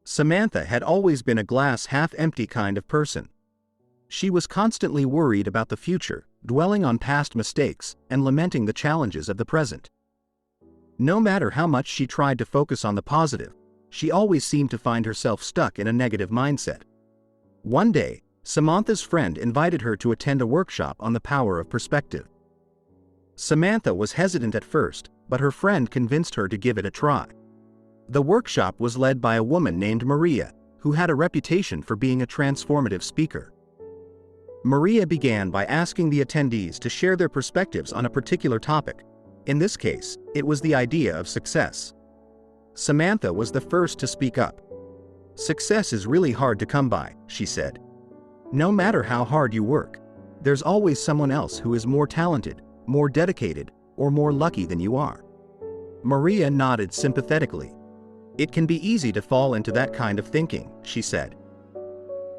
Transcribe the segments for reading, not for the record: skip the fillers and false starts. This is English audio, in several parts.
Samantha had always been a glass half-empty kind of person. She was constantly worried about the future, dwelling on past mistakes, and lamenting the challenges of the present. No matter how much she tried to focus on the positive, she always seemed to find herself stuck in a negative mindset. One day, Samantha's friend invited her to attend a workshop on the power of perspective. Samantha was hesitant at first, but her friend convinced her to give it a try. The workshop was led by a woman named Maria, who had a reputation for being a transformative speaker. Maria began by asking the attendees to share their perspectives on a particular topic. In this case, it was the idea of success. Samantha was the first to speak up. "Success is really hard to come by," she said. "No matter how hard you work, there's always someone else who is more talented, more dedicated, or more lucky than you are." Maria nodded sympathetically. "It can be easy to fall into that kind of thinking," she said.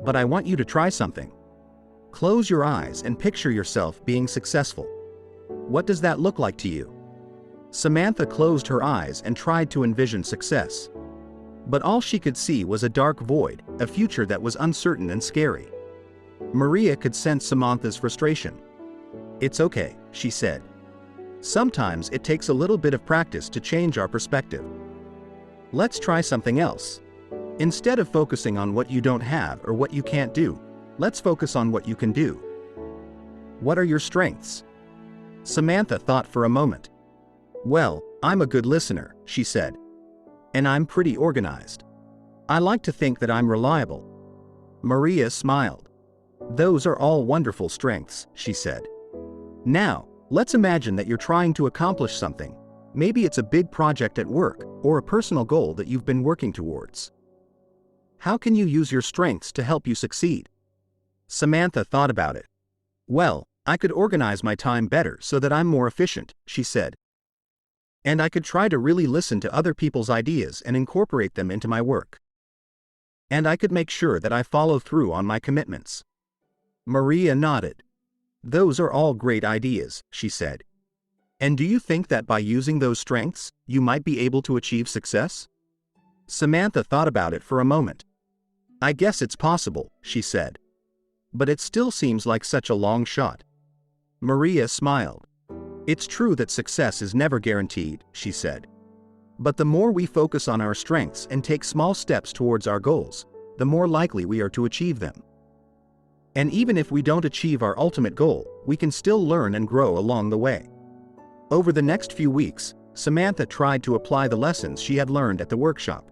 "But I want you to try something. Close your eyes and picture yourself being successful. What does that look like to you?" Samantha closed her eyes and tried to envision success. But all she could see was a dark void, a future that was uncertain and scary. Maria could sense Samantha's frustration. "It's okay," she said. "Sometimes it takes a little bit of practice to change our perspective. Let's try something else. Instead of focusing on what you don't have or what you can't do, let's focus on what you can do. What are your strengths?" Samantha thought for a moment. "Well, I'm a good listener," she said. "And I'm pretty organized. I like to think that I'm reliable." Maria smiled. "Those are all wonderful strengths," she said. "Now, let's imagine that you're trying to accomplish something. Maybe it's a big project at work, or a personal goal that you've been working towards. How can you use your strengths to help you succeed?" Samantha thought about it. "Well, I could organize my time better so that I'm more efficient," she said. "And I could try to really listen to other people's ideas and incorporate them into my work. And I could make sure that I follow through on my commitments." Maria nodded. "Those are all great ideas," she said. "And do you think that by using those strengths, you might be able to achieve success?" Samantha thought about it for a moment. "I guess it's possible," she said. "But it still seems like such a long shot." Maria smiled. "It's true that success is never guaranteed," she said. "But the more we focus on our strengths and take small steps towards our goals, the more likely we are to achieve them. And even if we don't achieve our ultimate goal, we can still learn and grow along the way." Over the next few weeks, Samantha tried to apply the lessons she had learned at the workshop.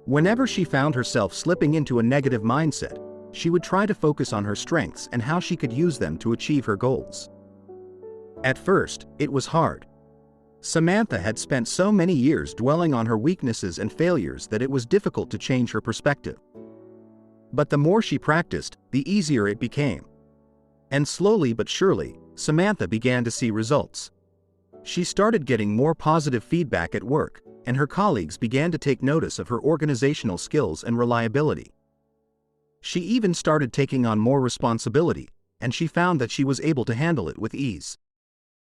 Whenever she found herself slipping into a negative mindset, she would try to focus on her strengths and how she could use them to achieve her goals. At first, it was hard. Samantha had spent so many years dwelling on her weaknesses and failures that it was difficult to change her perspective. But the more she practiced, the easier it became. And slowly but surely, Samantha began to see results. She started getting more positive feedback at work, and her colleagues began to take notice of her organizational skills and reliability. She even started taking on more responsibility, and she found that she was able to handle it with ease.